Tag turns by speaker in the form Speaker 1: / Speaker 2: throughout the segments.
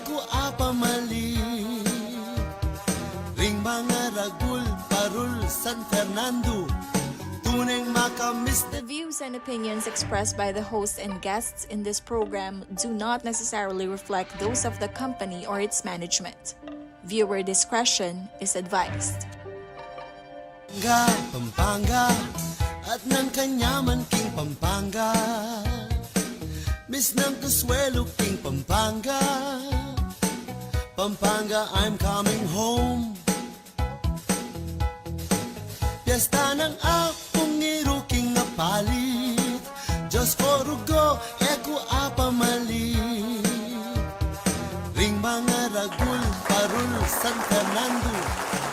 Speaker 1: eku apa mali. Ring mga ragul, parul, San Fernando, tuneng makamis.
Speaker 2: The views and opinions expressed by the hosts and guests in this program do not necessarily reflect those of the company or its management. Viewer discretion is advised.
Speaker 1: Pampanga, at ng kanyaman king Pampanga, Miss ng Consuelo king Pampanga, Pampanga, I'm coming home. Piyesta ng akong iruking na palit, Diyos ko rugo, eku apa mali. Ring mga ragul, parul, San Fernando.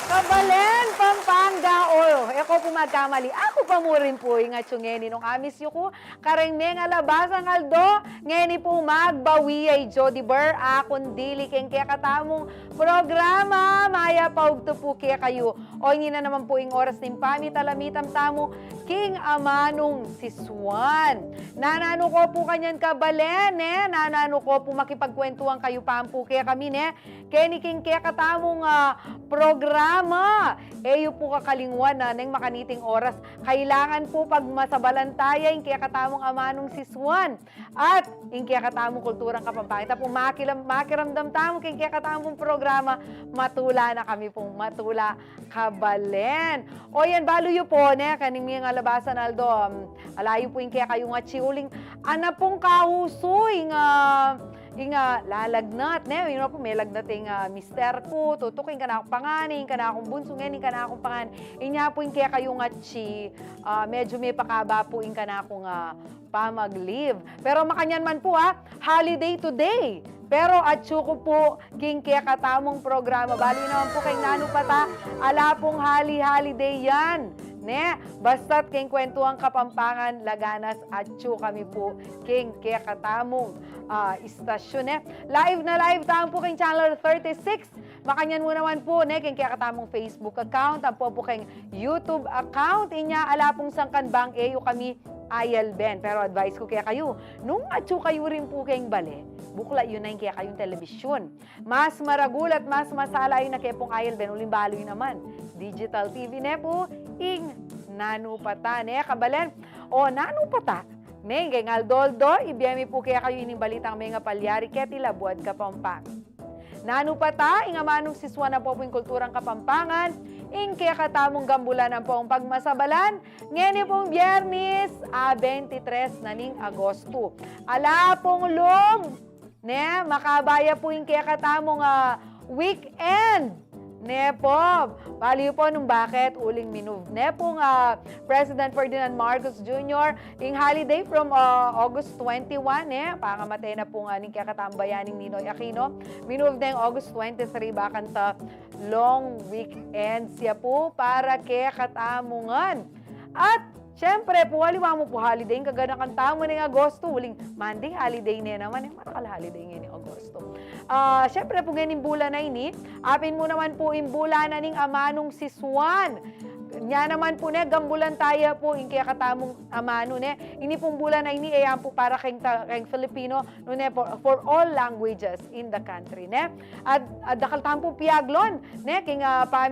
Speaker 3: Kabalen, Pampanga, eko po magkamali. Ako pa mo rin po nga tiyungeni nung amis yu ko. Kareng nga labasang aldo, ngeni po magbawi ay Jody Burr. Akong dili keng kaya katamong programa. Maya paugto po kaya kayo. O hindi na naman po yung oras ng Makipagtalamitam tamu. King Amanong si Swan. Nanano ko po kanyan kabalen, nanano ko po makipagkwentuhan kayo pampu kaya kami, Kenny king kaya katamong programa. Eyo po kakalingwan na neng makaniting oras. Kailangan po pag masabalantaya yung kaya katamong Amanong si Swan. At yung kaya katamong kulturang Kapampangan. Tapos makiramdam tamo king kaya katamong programa. Matula na kami pong matula kabalen. O yan, balo yu po, kaning mga labasan aldo. Alayo po yung kaya kayo nga chiuling. Ana pong kahusoy nga lalagnat, yun po, may lagnat yung mister ko, tutukin ka na akong panganin, ka na akong bunsungin, ka na akong panganin. Inya po yung kaya kayo nga medyo may pakaba po yung ka na akong pamag-leave. Pero makanyan man po holiday today. Pero at ko po, king kaya katamong programa. Bali naman po kay Nanu Pa Ta, ala pong holiday yan. Basta't king kwentuhan Kapampangan, Laganas, at kami po, king kaya katamong istasyon. Live na live tayo po king channel 36. Makanyan mo naman po, king kaya katamong Facebook account, ang po king YouTube account. Inya, ala pong sangkanbang eyo kami ayal ben. Pero advice ko kaya kayo, nung kayo rin po kayong bale, bukla yun na yung kaya kayong telebisyon. Mas maragul at mas masala yun na kaya pong ayal ben, uling baloy naman. Digital TV po, ing Nanu Pa Ta, kabalen. O, Nanu Pa Ta, kay ngaldoldo, ibiyami po kaya kayo ining balitang may nga palyari, kaya tilabuad Kapampangan. Nanu Pa Ta, ing Amanong si Swan na po yung kulturang Kapampangan, ing kaya katamong gambulan ang pong pagmasabalan, ngayon pong Biyernes, 23 na ning Agosto. Ala pong lum, makabaya po yung kaya katamong weekend. Po, baliw po nung bakit uling minove. Po President Ferdinand Marcos Jr. ing holiday from August 21, pangamatay na po ning kakatambayaning Ninoy Aquino. Minove na yung August 23, bakan ta long weekend siya po para kaya katamungan. At siyempre po, haliwa mo po holiday, kagana kang tamo ng Agosto, uling Monday holiday naman, marakal holiday ngayon ng Agosto. Siyempre po ngayon bulan na ini, apin mo naman po imbula na ning Amanong si Swan. Nya naman po gambulan tayo po in kaya katamong Amano ini pong bulan na ini ayan po para kayong Filipino for all languages in the country at dakal tampo piaglon king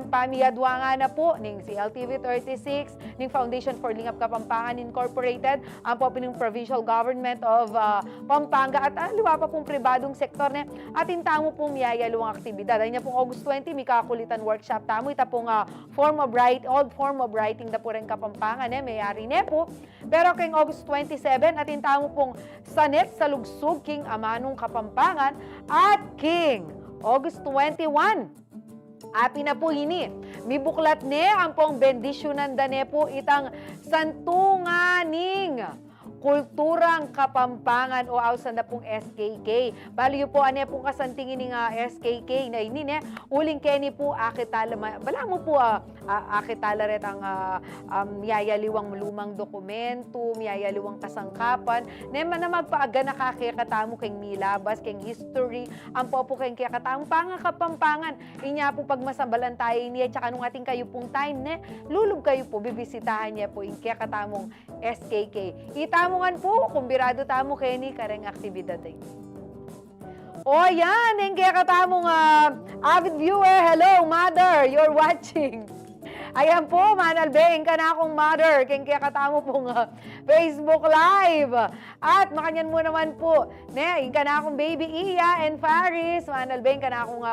Speaker 3: pamiyadwa nga na po ning CLTV 36 ning Foundation for Lingap Kapampangan Incorporated ang po pining provincial government of Pampanga at liwa pa pong pribadong sektor at intamo pong miyayaluang aktibidad ay niya pong August 20 may kakulitan workshop tamo ita pong form of writing na po rin Kapampangan, mayari po. Pero king August 27, at intamo pong sanet sa lugsog king Amanong Kapampangan at king August 21. Api na po hini. May buklat ang pong bendisyonan po itang santunganing kulturang Kapampangan o ausan na pong SKK. Baliyo po pong kasantingin ng SKK na ini uling keni po akitala bala mo po akitala ret ang miyayaliwang lumang dokumento, miyayaliwang kasangkapan na magpaaga nakakikatamo keng milabas keng history ang po keng kikatamo Kapampangan. Inya po pag masambalan tayo niya tsaka nung ating kayo pong time lulub kayo po bibisitahan niya po yung kikatamong SKK. Itamungan po, kumbirado tamo kay ni kareng aktibidad ay. O yan, yung kaya katamong avid viewer, hello mother, you're watching. Ayan po, manalbeng ka na akong mother, kaya katamo pong Facebook Live. At makanyan mo naman po, yung ka na akong baby Iya and Faris, manalbeng ka na akong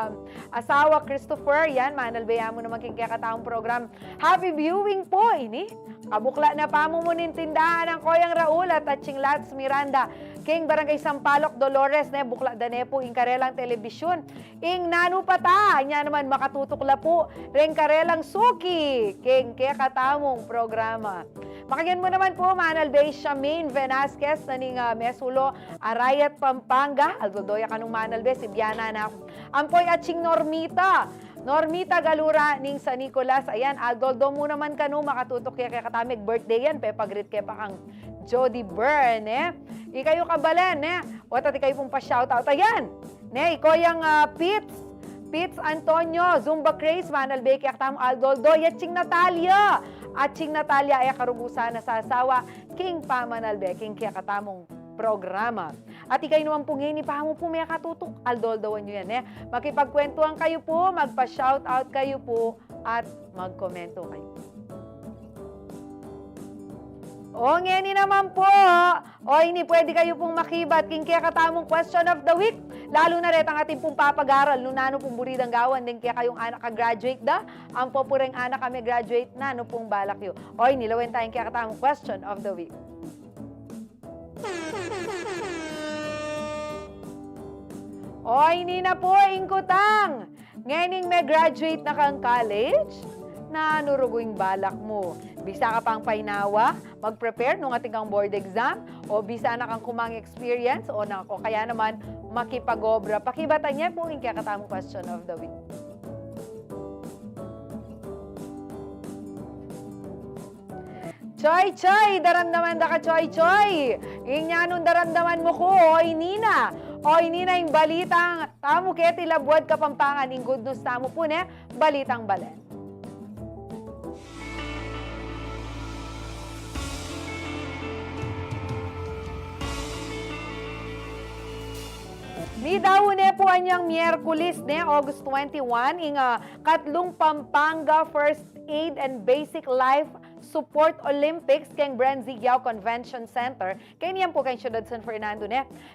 Speaker 3: asawa Christopher, yan, manalbeng mo naman kaya katamong program. Happy viewing po, ini. Kabukla na pamumunin tindahan ng Koyang Raul at Atsing Lats Miranda. King Barangay Sampaloc Dolores, bukla dane po ing karelang telebisyon. Ing Nanu Pa Ta, nya naman makatutukla po. Reng karelang suki. King kaya katamong programa. Makagyan mo naman po, Manal Bay Shamin Velasquez, naning Mesulo, Arayat, Pampanga. Aldodoya kanong Manal Bay, Sibiana na. Ampoy Atsing Normita. Normita Galura ning San Nicolas. Ayan, Aldoldo mo naman kanong makatutok kaya katamig birthday yan. Pepagrit kaya pa kang Jody Byrne, Ikayo kabalan, O tati kayo pong pa-shoutout. Ayan, ikaw yung Pits Antonio, Zumba Craze, Manal Beke, Aktam Aldoldo, Yatsing Natalia. Atsing Natalia ay karugusan na sa asawa, King Pamanal Beke, kaya katamong programa. At ikay naman pong ngini, pahamo po may katutok, Aldoldoan nyo yan, Makipagkwentuhan kayo po, magpa-shoutout kayo po, at magkomento kayo. O, ngeni naman po. O, ini pwede kayo pong makibat. King kaya katamong question of the week. Lalo na rin ang ating pong papag-aral. Nunano pong buridang gawan. Din kaya kayong anak ka-graduate da. Ang po po rin anak kami graduate na. Ano pong balak yun. O, nilawin tayong kaya katamong question of the week. O, ini na po, ingkutang. Ngayon may graduate na kang college. Na nuruguing balak mo. Bisa ka pang painawa, mag-prepare nung ating kang board exam, o bisa na kang kumang experience, o kaya naman makipag-obra. Pakibatan niya po yung kaya katamong question of the week. Choy, choy, daramdaman da ka, choy, choy. Inyanong daramdaman mo ko, oy, Nina. Oy, Nina, yung balitang, tamo kaya tilabuad Kapampangan, yung good news tamo po, balitang balen. Ni daw po anyang Miyerkules, August 21, ing katlong Pampanga First Aid and Basic Life Support Olympics keng Branzigiao Convention Center. Kaya niyan po kay Ciudad San Fernando,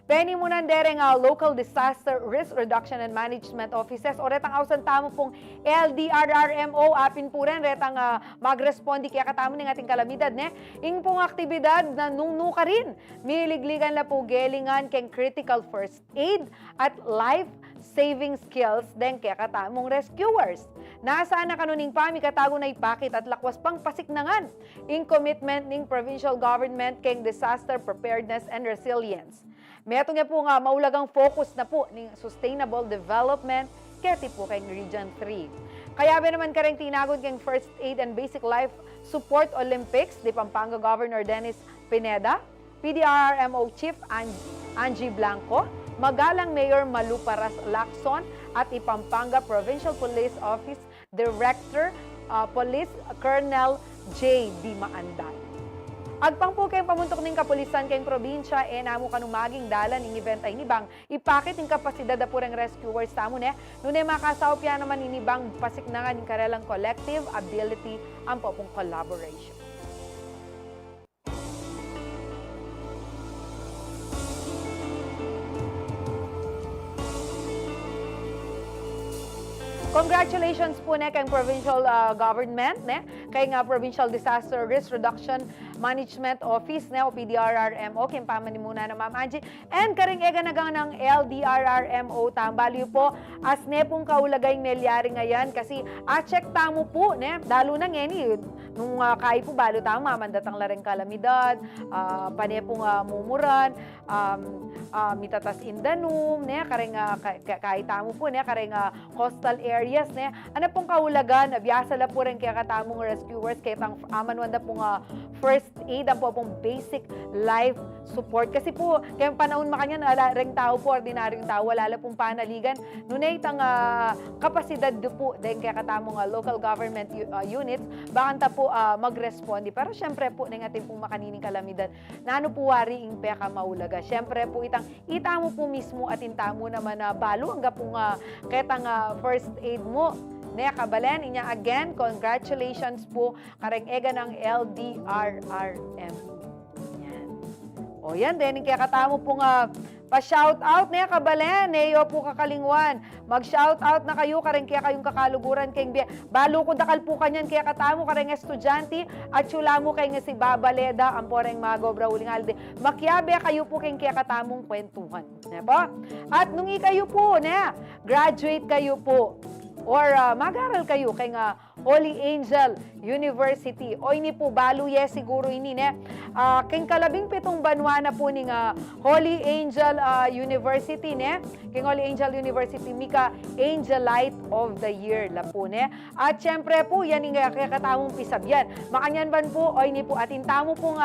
Speaker 3: Penny mo nandereng Local Disaster Risk Reduction and Management Offices o retang ausan tamo pong LDRRMO apin po rin retang magrespondi kaya katamo ng ating kalamidad, Ing pong aktibidad na nunu ka rin. Miligligan la po gelingan keng critical first aid at life saving skills den kaya katamong rescuers. Nasaan na kanuning pamikatago na ipakit at lakwas pang pasiknangan in commitment ng provincial government keng disaster preparedness and resilience. Meto nga po nga maulagang focus na po ng sustainable development kaya po keng Region 3. Kaya ba naman kareng tinagod keng First Aid and Basic Life Support Olympics di Pampanga Governor Dennis Pineda, PDRRMO Chief Angie Blanco, Magalang Mayor Malu Paras Lacson at Ipampanga Provincial Police Office Director Police Colonel J. D. Maandan. Agpang po kayong pamuntok ng kapulisan kayong probinsya, namo kanong maging dalan ng event ay nibang ipakit ng kapasidad na purang rescuers tamo, Nune makasaw piya naman inibang pasiknangan ng karelang collective ability ang popong collaboration. Congratulations po kay provincial government, kay Provincial Disaster Risk Reduction Management Office, o PDRRMO, kay pamani muna na Ma'am Angie, and karing ega nagang ng LDRRMO, tambaliw po, as pong kaulagay nelyari ngayon, kasi check tamo po, dalo na ngeni, nung kay po balo tamo, mamandatang lareng kalamidad, pong mumuran, mitatas indanum, karing kay tamo po, karing coastal areas, ano pong kaulagan, biyasa la po rin kaya katamong rescuers, kaya tang aman wanda pong first first aid, ang po pong basic life support. Kasi po, kayong panahon makanya, ring tao po, ordinaryong tao, wala lang pong panaligan. Nunay itang kapasidad do po, dahil kaya katamong local government units, bakanta po mag-respondi. Pero syempre po, nang ating pong makanining kalamidad, na ano po wari ing peka maulaga. Syempre po, itamo po mismo at intamo naman na balo, hangga pong ketang first aid mo. Nea kabalen, inya again, congratulations po, kareng ega ng LDRRM. Yan. O yan, din, kaya katamo pong pa-shoutout na kabalen, neyo po kakalingwan. Mag-shoutout na kayo, kareng kaya kayong kakaluguran, kayong balo ko dakal po kanyan, kaya katamo, kareng estudyante, at chula mo kay nga si Babaleda, ang poreng magobra uling halde. Makyabe kayo po kayong kaya katamong kwentuhan. Ne po? At nung kayo po, graduate kayo po, or mag-aral kayo kay nga Holy Angel University. O ini po, balo siguro ini kay kalabing pitong banwa na po ni Holy Angel University kay Holy Angel University, mika Angelite of the Year la po At syempre po, yan nga kaya katamong pisabyan. Makanyan ban po, o ini po, atin tamo po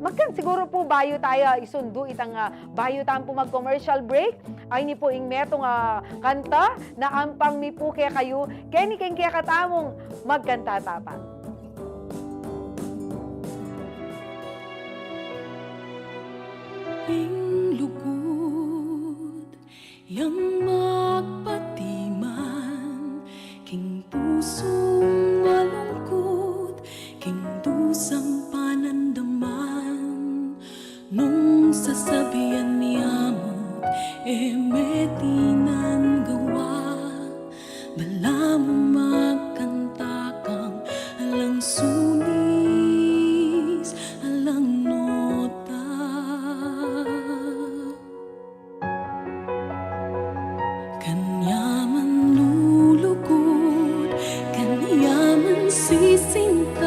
Speaker 3: magkan siguro po bayo tayo isundo itang bayo tayo po mag-commercial break. Ay ni po ing metong kanta na ampang mi po kaya kayo, kaya ni kaya katamong magkanta tapat.
Speaker 4: Ing lugod yang magpatiman, king pusong malungkot, king dusang panandaman, nung sasabihan niyamot, emetinan gawa, bala mo magkanta kang alang sulis, alang nota. Kanyaman lulugod, kanyaman sisingkat,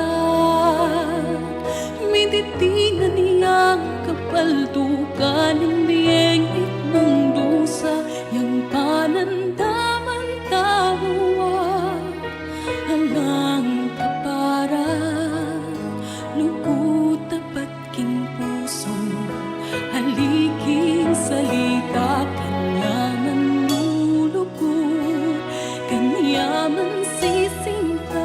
Speaker 4: mititingan niyang kapaldukan ng biyeng itmong dusa, yang panandaman tawa, alang kapara, lugod tapat king puso, haliking salita, kanyaman lulugod, kanyaman sisingkat,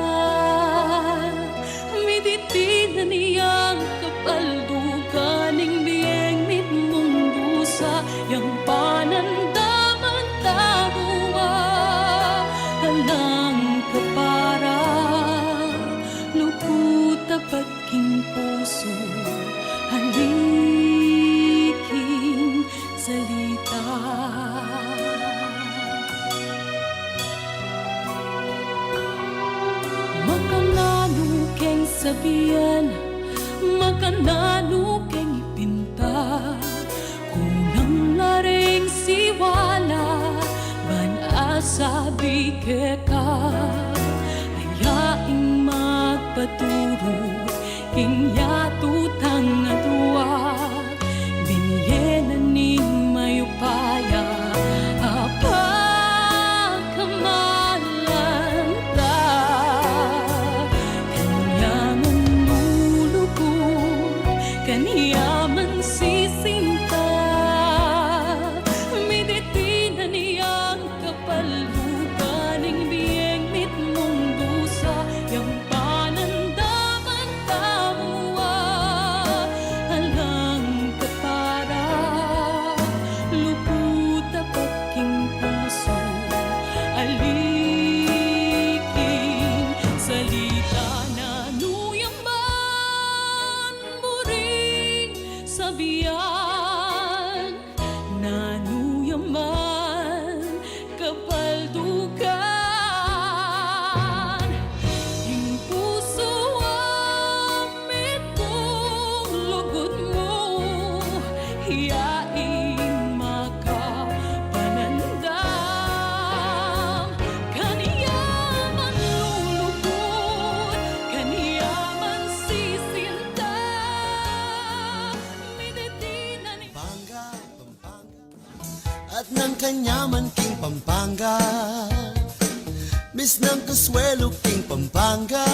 Speaker 4: mititinan niyang kapaldukan ng biyeng mitmong dusa, yang panandaman tawa, alang kapara, lugod tapat king puso, haliking salita. Makanano keng sabihan, makanano keng ipinta, kulang na ring siwala, ban asabi ka, ayaing magpaturo, king yatutang atuwag, binyenan ning mayupaya, apagkamalan ta, kanyaman lulugod, kanyaman sisinta, miditinan niyang kapaldukan ng biyeng mitmong dusa, yang panandaman tawa, alang kapara, lugod tapat king puso, aliking salita na nuyaman, buring sabihan, na nuyaman kapaldukan, yung puso amit kong lugod mo, hiyain makapanandam, kaniyaman lulugod, kaniyaman sisinta, mititinan
Speaker 1: Pampanga, Pampanga, at ng kanyaman king Pampanga, Miss ng Consuelo king Pampanga.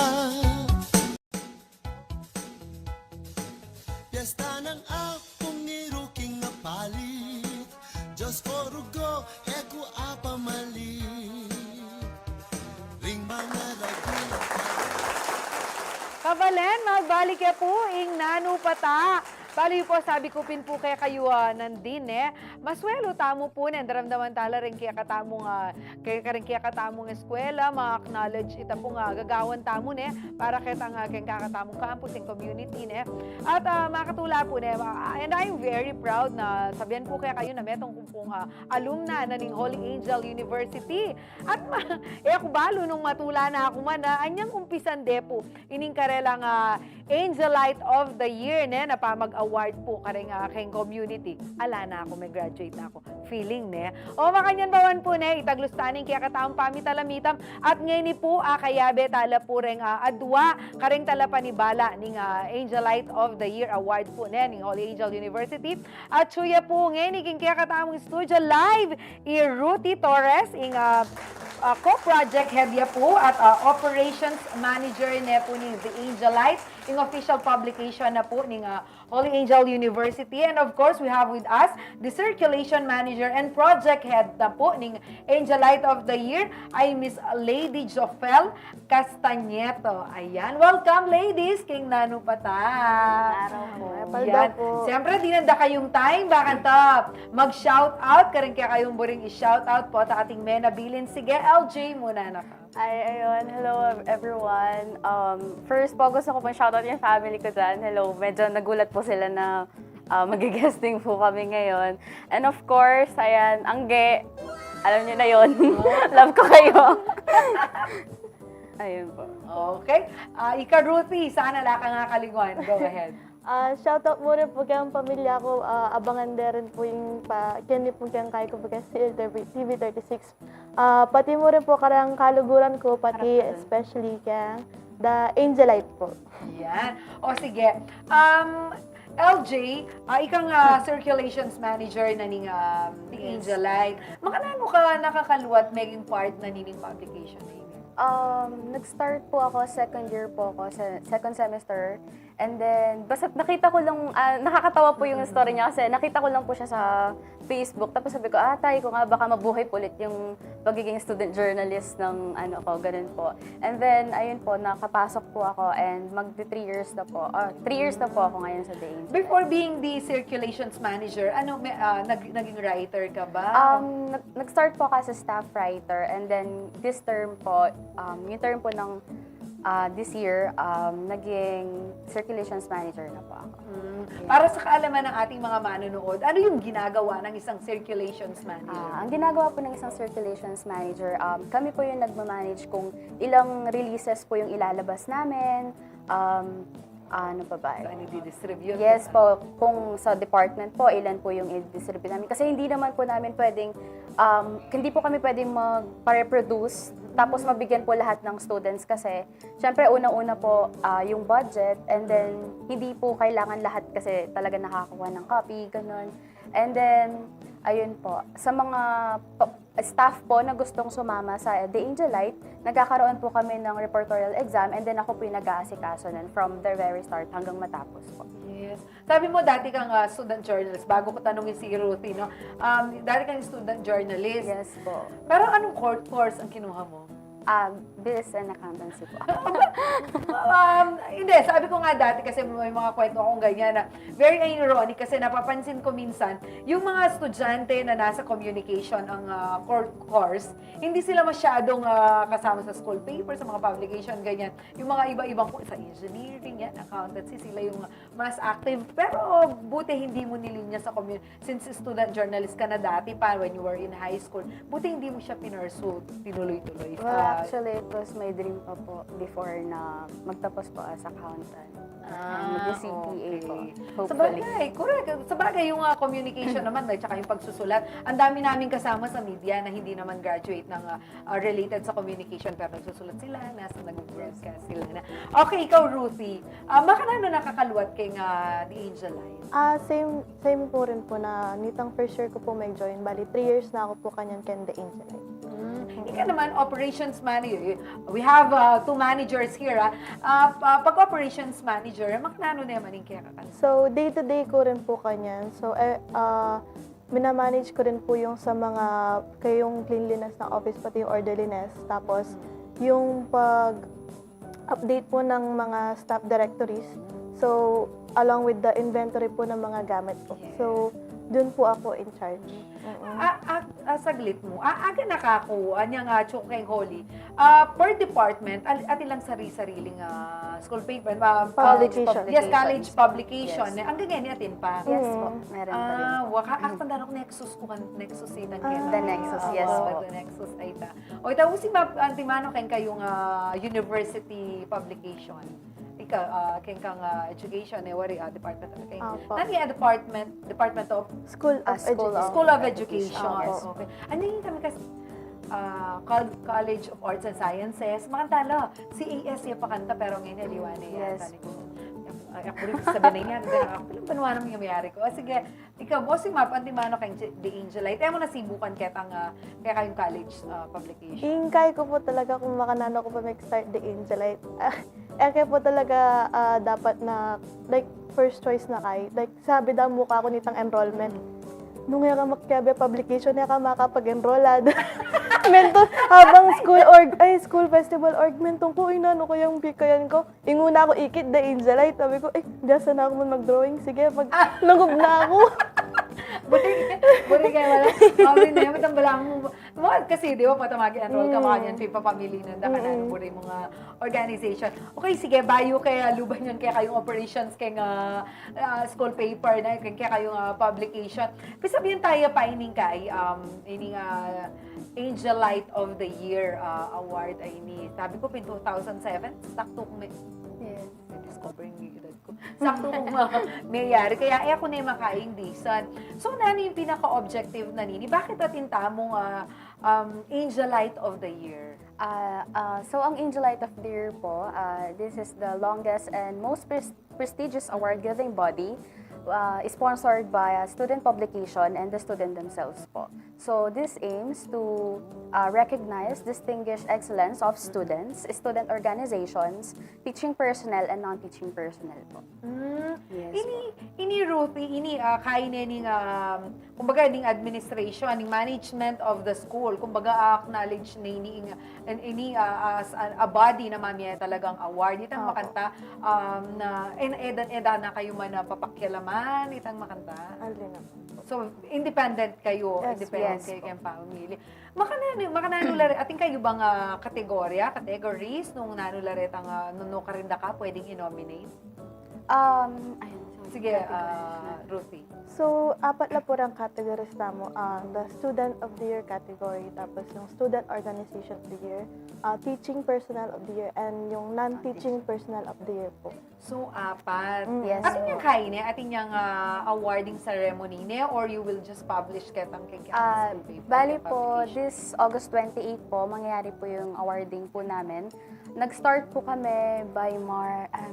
Speaker 1: ng akong iruking nga palit Diyos ko rugo, eko apa mali Ring mga ragu
Speaker 3: Kabalen, magbalik po ing Nanu Pa Ta. Bali po, sabi ko pin po kaya kayo nandin Maswelo tamo po daramdaman tala rin kaya katamong kaya katamong eskwela, ma-acknowledge ita po gagawan tamo para kitang kaya kakatamong campus and community At makatula po and I'm very proud na sabihan po kaya kayo na metong kung alumna na ning Holy Angel University. At ako balo nung matula na ako man anyang kumpisan po ining karelang Angelite of the Year na pamag-award po kareng aking community. Ala na ako, may graduate na ako. Feeling O makanyan bawan po itaglustaning kaya kataong pamakipagtalamitam at ngayon po kayabe tala po ring adwa kareng tala panibala ning Angelite of the Year Award po ning Holy Angel University. At suya po ngayon kaya kataong studio live Ruthie Torres ing co-project head po at operations manager po ning The Angelite ing official publication na po ning Holy Angel University. And of course, we have with us the circulation manager and project head na po ning Angelite of the Year ay Miss Lady Jeofele Castañeto. Ayan. Welcome, ladies, king Nanu Pa Ta.
Speaker 5: Araw po.
Speaker 3: Yan. Siyempre, di nanda kayong time. Bakit mag-shout out? Karing kaya kayong buring i-shout out po sa ating menabilin. Sige, LJ muna na ka.
Speaker 5: Ayun. Hello everyone. First po, gusto ko pong shoutout yung family ko dyan. Hello. Medyo nagulat po sila na mag-guesting po kami ngayon. And of course, ayan, Angge. Alam niyo na yun. Love ko kayo. Ayun po.
Speaker 3: Okay. Ika, Ruthie, sana la ka nga kalingwan. Go ahead.
Speaker 6: Shoutout mo rin po kayang pamilya ko. Abangan din rin po yung kaya po kayang kaya ko po kaya TV36. Pati mo rin po karang kaluguran ko, pati especially kaya the Angelite po.
Speaker 3: Yan. O sige. LJ, ikang circulations manager na ning the Angelite. Makanano ka nakakaluwat maging part na nining publication na yun?
Speaker 5: Nag-start po ako, second year po ako, second semester. And then, basta nakita ko lang, nakakatawa po yung story niya kasi nakita ko lang po siya sa Facebook. Tapos sabi ko, tay ko nga baka mabuhay po ulit yung pagiging student journalist ng ganun po. And then, ayun po, nakapasok po ako and magti 3 years na po. 3 years na po ako ngayon sa The Angel.
Speaker 3: Before being the circulations manager, naging writer ka ba?
Speaker 5: Nag-start po ako as a staff writer and then this term po, yung term po ng this year, naging circulations manager na po ako.
Speaker 3: Para sa kaalaman ng ating mga manonood, ano yung ginagawa ng isang circulations manager?
Speaker 5: Ang ginagawa po ng isang circulations manager, kami po yung nagmamanage kung ilang releases po yung ilalabas namin, ano pa ba?
Speaker 3: Ano i-distribute?
Speaker 5: Yes po, kung sa department po, ilan po yung i-distribute namin. Kasi hindi naman po namin pwedeng, hindi po kami pwedeng mag-reproduce, tapos mabigyan po lahat ng students kasi, syempre unang-una po yung budget, and then hindi po kailangan lahat kasi talaga nakakakuha ng copy, ganun. And then, ayun po, sa mga staff po na gustong sumama sa The Angelite, nagkakaroon po kami ng reportorial exam and then ako po yung nag-aasikaso nun from the very start hanggang matapos po.
Speaker 3: Yes. Sabi mo, dati kang student journalist. Bago ko tanungin si Ruthie, no? Dati kang student journalist.
Speaker 5: Yes po.
Speaker 3: Pero anong course ang kinuha mo?
Speaker 5: Business and accountancy po.
Speaker 3: Hindi, sabi ko nga dati kasi may mga kwento akong ganyan na very ironic kasi napapansin ko minsan yung mga estudyante na nasa communication ang course, hindi sila masyadong kasama sa school paper, sa mga publication, ganyan. Yung mga iba-ibang sa engineering, yan, accountancy, sila yung mas active. Pero buti hindi mo nilinya sa since student journalist ka na dati pa when you were in high school, buti hindi mo siya pinursue, tinuloy-tuloy.
Speaker 5: Actually, it was my dream pa po before na magtapos po as accountant. Mag-CPA po, hopefully.
Speaker 3: Sabagay, correct. Sabagay, yung communication naman, at saka yung pagsusulat. Ang dami namin kasama sa media na hindi naman graduate ng related sa communication, pero nagsusulat sila, nag-broadcast sila na. Okay, ikaw, Ruthie. Baka na nakakaluwat kay The Angelite?
Speaker 6: Same po rin po na nitang first year ko po may join. Bali, 3 years na ako po kanyan The Angelite.
Speaker 3: Ika naman, operations manager. We have two managers here. Pag operations manager, makanano na naman yung kaya kakan.
Speaker 6: So, day-to-day ko rin po kanyan. So, minamanage ko rin po yung sa mga, kayong cleanliness ng office, pati yung orderliness. Tapos, yung pag-update po ng mga staff directories. So, along with the inventory po ng mga gamit po. So, dun po ako in charge.
Speaker 3: Saglit mo. Aga nakakuha niya nga chukeng holy. Per department, at ilang sari-sariling school paper.
Speaker 6: Publication.
Speaker 3: Yes, college publication.
Speaker 5: Yes.
Speaker 3: Ang ganyan atin pa.
Speaker 5: Yes po, meron pa rin.
Speaker 3: Waka aktan darok Nexus ko kan Nexus itan
Speaker 5: The Nexus, yes po.
Speaker 3: The Nexus ay ta. O ita usi antimano ken kayong university publication. Ika kang education wari department of
Speaker 6: Apo.
Speaker 3: Nani department of
Speaker 6: School of Education.
Speaker 3: School of Education.
Speaker 5: Yes.
Speaker 3: Okay. Ano yung kami kasi College of Arts and Sciences. Makantala, CAS yung pakanta pero ngayon naliwan niya.
Speaker 5: Yes.
Speaker 3: Ako rin sabihin na yan. Ako lang banwa naman yung mayari ko. Sige, ikaw, bossing map, antimano kay The Angelite. Kaya mo nasibukan kaya kayong college publication.
Speaker 6: Ingkay ko po talaga kung makanano ko pa mag-start the Angelite. Kaya po talaga dapat na, like, first choice na kay. Like, sabi daw mukha ko nitang enrollment. Nung nga makyabe publication, nga makapag-enrollad. Mento, habang school festival org, mentong ko, inano ko yung bikayan ko. Inguna ako ikit, the Angelite. Sabi ko, dasa na ako mag-drawing. Sige, lugob na ako.
Speaker 3: Buti kayo wala. Sabi na yun, matambala mo. Kasi di ba, patamagi-enroll ka makanyan, pamili na dakanan, buti mga organization. Okay, sige, bayo kaya luban yan, kaya kayong operations, kaya school paper na, kaya kayong publication. Pero sabihin tayo pa, ining kay, ining Angelite of the Year award ay ni, sabi ko, pin 2007, sakto kung may,
Speaker 5: Yes.
Speaker 3: discovering yung edad ko. Sakto kung mayayari. Kaya ako na yung makaing disan. So, ano yung pinaka-objective na nini? Bakit atin tamong Angelite of the Year?
Speaker 5: So, ang Angelite of the Year po, this is the longest and most prestigious award-giving body sponsored by a student publication and the student themselves po. So, this aims to recognize distinguished excellence of students, student organizations, teaching personnel, and non-teaching personnel po. Yes
Speaker 3: Ini Ruthie, kaya ning kumbaga ning administration, ning management of the school, kumbaga acknowledge ni as a body na mamaya talagang award itang makanta na edan na kayo man papakyalaman itang makanta. So independent kayo,
Speaker 6: Yes,
Speaker 3: independent
Speaker 5: yes
Speaker 3: kayo
Speaker 5: po.
Speaker 3: kayong pamilya. Makananulari ating kayo bang categories nung nanulari ang nuno karinda ka pwedeng i-nominate?
Speaker 5: Ayun.
Speaker 3: Sige, Ruthie.
Speaker 6: So, apat na po ang categories tamo. The Student of the Year category, tapos yung Student Organization of the Year, Teaching Personnel of the Year, and yung Non-Teaching Personnel of the Year po.
Speaker 3: So, apat.
Speaker 5: Yes
Speaker 3: Ating
Speaker 5: po.
Speaker 3: yung kaine, ating yung awarding ceremony ne, or you will just publish ketang kay
Speaker 5: Bali po, this August 28 po, mangyayari po yung awarding po namin. Nag-start po kami by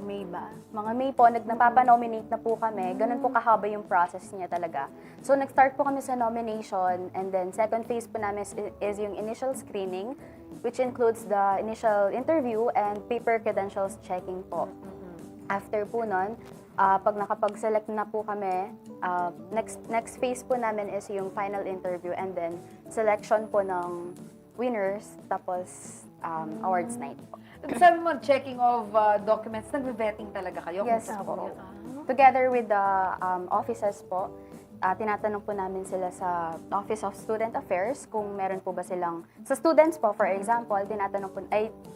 Speaker 5: May ba? Mga May po, napapanominate na po kami. Ganun po kahaba yung process niya talaga. So, nag-start po kami sa nomination, and then second phase po namin is yung initial screening, which includes the initial interview and paper credentials checking po. After po nun, pag nakapag-select na po kami, next phase po namin is yung final interview and then selection po ng winners, tapos awards night po.
Speaker 3: Sabi mo, checking of documents, nagbe-vetting talaga kayo?
Speaker 5: Yes
Speaker 3: kung
Speaker 5: po. Together with the offices po, tinatanong po namin sila sa Office of Student Affairs kung meron po ba silang, sa students po, for example, tinatanong po,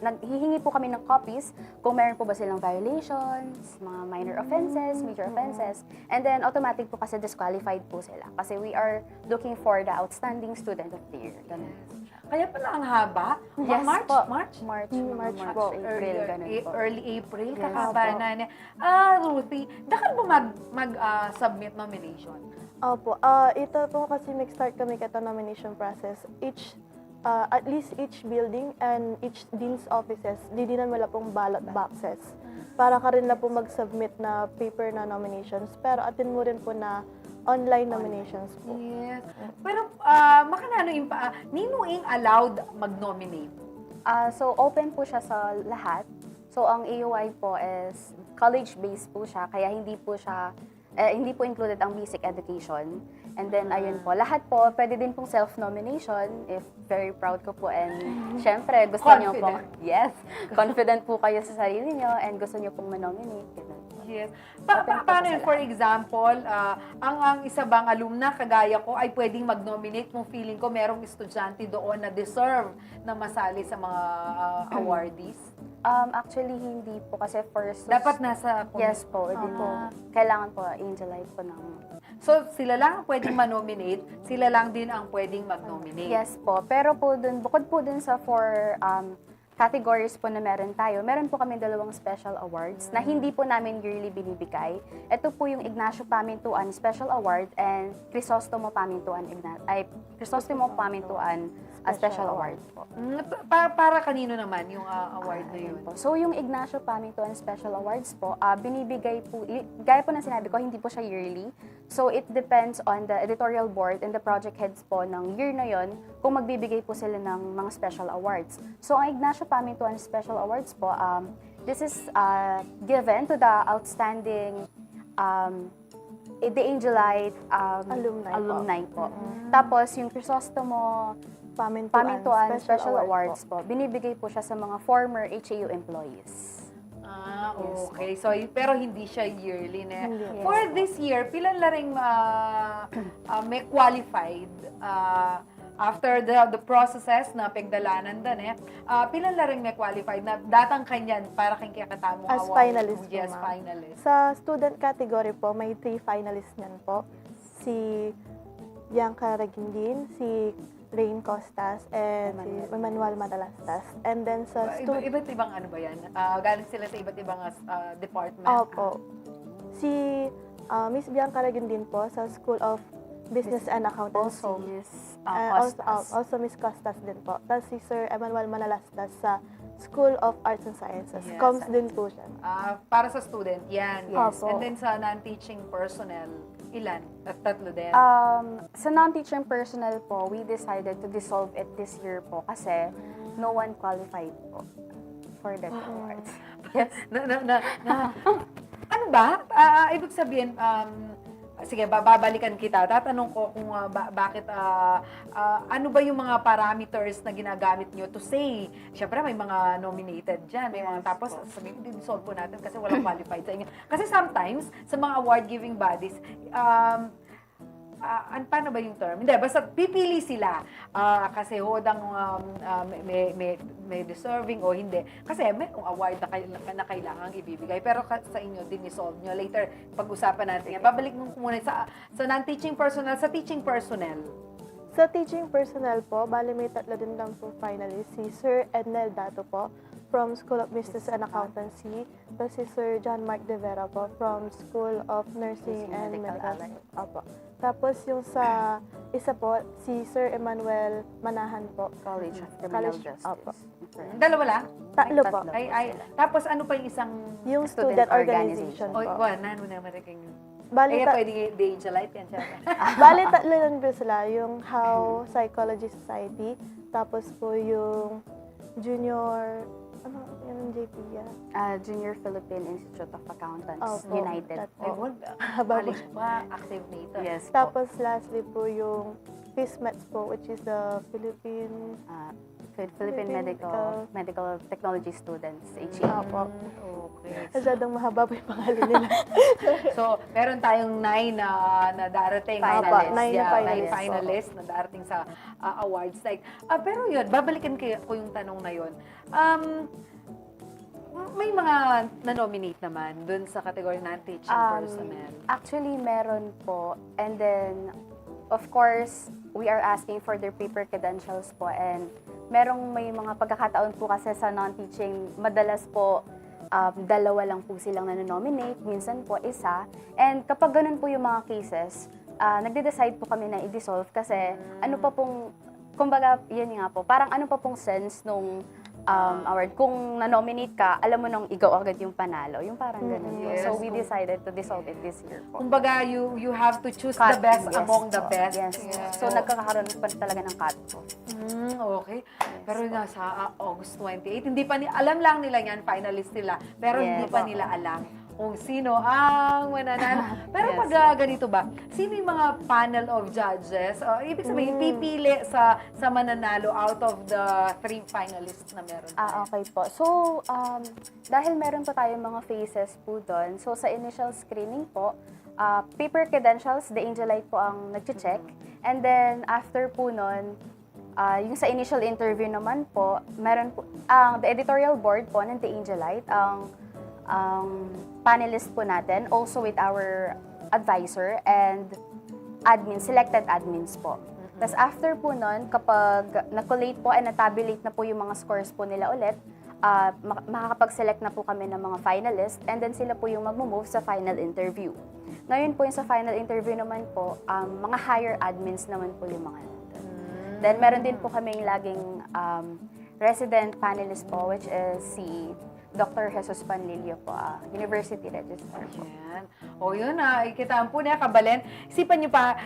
Speaker 5: naghihingi po kami ng copies kung meron po ba silang violations, mga minor offenses, major offenses, and then automatic po kasi disqualified po sila. Kasi we are looking for the outstanding student of the year. Ganun.
Speaker 3: Kaya pala ang haba?
Speaker 5: Yes
Speaker 3: March?
Speaker 5: po.
Speaker 3: March?
Speaker 5: March po, April, ganun po.
Speaker 3: Early April,
Speaker 5: Yes
Speaker 3: kakaba
Speaker 5: po.
Speaker 3: na. Ruthie, dakan mo mag-submit nomination?
Speaker 6: Opo. Ito po kasi mag-start kami kata nomination process. At least each building and each dean's offices, didinan wala pong ballot boxes. Para ka rin na po mag-submit na paper na nominations. Pero atin mo rin po na online nominations po.
Speaker 3: Yes. Pero, makanano yung ninuing allowed mag-nominate?
Speaker 5: So, open po siya sa lahat. So, ang AUI po is college-based po siya, kaya hindi po included ang basic education. And then, ayun po, lahat po, pwede din pong self-nomination, if very proud ko po, and syempre, gusto niyo po, yes, confident po kayo sa sarili niyo, and gusto niyo pong manominate. Ganun po.
Speaker 3: Yes.
Speaker 5: Open po
Speaker 3: Paano
Speaker 5: sa
Speaker 3: yun? For
Speaker 5: lahat.
Speaker 3: example, ang isa bang alumna, kagaya ko, ay pwedeng mag-nominate kung feeling ko merong estudyante doon na deserve na masali sa mga awardees?
Speaker 5: Actually, hindi po, kasi first,
Speaker 3: Dapat nasa...
Speaker 5: yes po, din po. Kailangan po, Angelite po ng...
Speaker 3: So, sila lang ang pwedeng manominate, sila lang din ang pwedeng mag-nominate.
Speaker 5: Yes po, pero po dun, bukod po dun sa four categories po na meron po kami 2 special awards na hindi po namin yearly binibigay. Ito po yung Ignacio Pamintuan Special Award and Crisostomo Pamintuan Special Award po.
Speaker 3: Para kanino naman yung award na yun?
Speaker 5: So, yung Ignacio Pamintuan Special Awards po, binibigay po, gaya po na sinabi ko, hindi po siya yearly. So, it depends on the editorial board and the project heads po ng year na yon kung magbibigay po sila ng mga special awards. So, ang Ignacio Pamintuan Special Awards po, this is given to the outstanding the Angelite alumni po. Tapos, yung Crisostomo Pamintuan Special Awards po, binibigay po siya sa mga former HAU employees.
Speaker 3: Okay. So, pero hindi siya yearly na.
Speaker 6: Hindi.
Speaker 3: For this year, pilan la ring may qualified after the processes na pagdalanan din pilan la ring may qualified na datang kanyan para kang kakatamo
Speaker 6: As finalist po,
Speaker 3: Yes,
Speaker 6: ma'am.
Speaker 3: finalist.
Speaker 6: Sa student category po, may 3 finalists niyan po. Si Bianca Regindin, si Rain Costas, and si Emmanuel Madalastas. And then sa
Speaker 3: Iba't ibang ano ba yan? Galing sila sa iba't ibang department?
Speaker 6: Opo. Si Miss Bianca Regindin po sa School of Business and Accountancy.
Speaker 5: Also, Miss
Speaker 6: Also,
Speaker 5: Costas.
Speaker 6: Miss Costas din po. Tapos si Sir Emmanuel Manalastas sa School of Arts and Sciences.
Speaker 3: Yes.
Speaker 6: Comms din po siya.
Speaker 3: Para sa student, yan.
Speaker 6: Yes.
Speaker 3: And then sa non-teaching personnel, ilan? Tatlo din.
Speaker 5: Sa non-teaching personnel po, we decided to dissolve it this year po kasi no one qualified po for that awards. Yes.
Speaker 3: Ano ba? Ibig sabihin, sige, babalikan kita. Tatanong ko kung bakit, ano ba yung mga parameters na ginagamit nyo to say, syempre may mga nominated dyan, may mga tapos sabihin, dissolve po natin kasi walang qualified sa inyo. Kasi sometimes, sa mga award-giving bodies, paano ba yung term? Hindi, basta pipili sila kasi hodang may deserving o hindi. Kasi may award na kailangan ibibigay. Pero sa inyo, din-dissolve nyo. Later, pag-usapan natin yan. Babalik mo muna sa non-teaching personnel, sa teaching personnel.
Speaker 6: Sa teaching personnel po, bali may 3 din lang po finalists. Si Sir Ednel Dato po from School of Business and Accountancy. Tapos si Sir John Mark De Vera po from School of Nursing and Medical. Opo. Tapos yung sa isa po, si Sir Emmanuel Manahan po.
Speaker 5: College of Criminal
Speaker 6: College,
Speaker 5: Justice.
Speaker 6: opo.
Speaker 3: Dalawa lang?
Speaker 6: 3 po.
Speaker 3: Tapos ano pa yung isang...
Speaker 6: Yung
Speaker 5: Student
Speaker 6: student organization
Speaker 5: organization.
Speaker 3: Oy,
Speaker 6: po.
Speaker 3: nano naman rin yung...
Speaker 6: Bali,
Speaker 3: Kaya pwede the Angelite yan siya.
Speaker 6: bali 3 lang po sila. Yung How Psychology Society. Tapos po yung Junior... Ano? Yan ang JP yan.
Speaker 5: Junior Philippine Institute of Accountants,
Speaker 6: Opo.
Speaker 5: United.
Speaker 3: Ay,
Speaker 6: Opo.
Speaker 3: college pa, active na ito.
Speaker 5: Yes po.
Speaker 6: Tapos lastly po yung PhysMeds po, which is the Philippine...
Speaker 5: Philippine Medical Technology Students, HE.
Speaker 6: Opo.
Speaker 3: Okay.
Speaker 6: Masyadong mahaba po yung pangalan nila.
Speaker 3: So, meron tayong 9 na darating.
Speaker 5: Finalists.
Speaker 6: Nine na
Speaker 3: Nine
Speaker 6: finalists.
Speaker 3: finalists na darating sa awards. Like, pero yun, babalikan ko yung tanong na yun. May mga na-nominate naman dun sa category non-teaching personnel.
Speaker 5: Actually, meron po. And then, of course, we are asking for their paper credentials po. And may mga pagkakataon po kasi sa non-teaching, madalas po, 2 lang po silang nanonominate, minsan po 1. And kapag ganun po yung mga cases, nagde-decide po kami na i-dissolve kasi ano pa pong, kumbaga, yan nga po, parang ano pa pong sense nung award. Kung na-nominate ka, alam mo nung ikaw agad yung panalo. Yung parang ganun po.
Speaker 3: Yes.
Speaker 5: So, we decided to dissolve it this year po.
Speaker 3: Kumbaga, you have to choose the
Speaker 5: Cut,
Speaker 3: best
Speaker 5: yes
Speaker 3: among the
Speaker 5: po.
Speaker 3: best.
Speaker 5: Yes.
Speaker 3: Yeah.
Speaker 5: So, nagkakaroon pa talaga ng cut po.
Speaker 3: Okay. Pero nga sa August 28, hindi pa alam lang nila yan, finalist nila. Pero hindi
Speaker 5: Yes.
Speaker 3: pa nila alam kung sino ang mananalo. Pero
Speaker 5: Yes.
Speaker 3: pag ganito ba, sino yung mga panel of judges? Ibig sabihin, pipili sa mananalo out of the 3 finalists na meron.
Speaker 5: Okay po. So, dahil meron po tayong mga phases po doon, so sa initial screening po, paper credentials, the Angelite po ang nag-check. And then, after po nun, yung sa initial interview naman po, meron po, the editorial board po ng The Angelite, ang panelist po natin, also with our advisor and selected admins po. Tapos after po nun, kapag na-collate po and na-tabulate na po yung mga scores po nila ulit, makakapag-select na po kami ng mga finalist and then sila po yung mag-move sa final interview. Ngayon po yung sa final interview naman po, mga higher admins naman po yung mga nandun. Then meron din po kaming laging resident panelist po, which is si Dr. Jesus Panlilio po, University Registrar po.
Speaker 3: Yan. O yun ikitaan po na kabalen. Isipan niyo pa,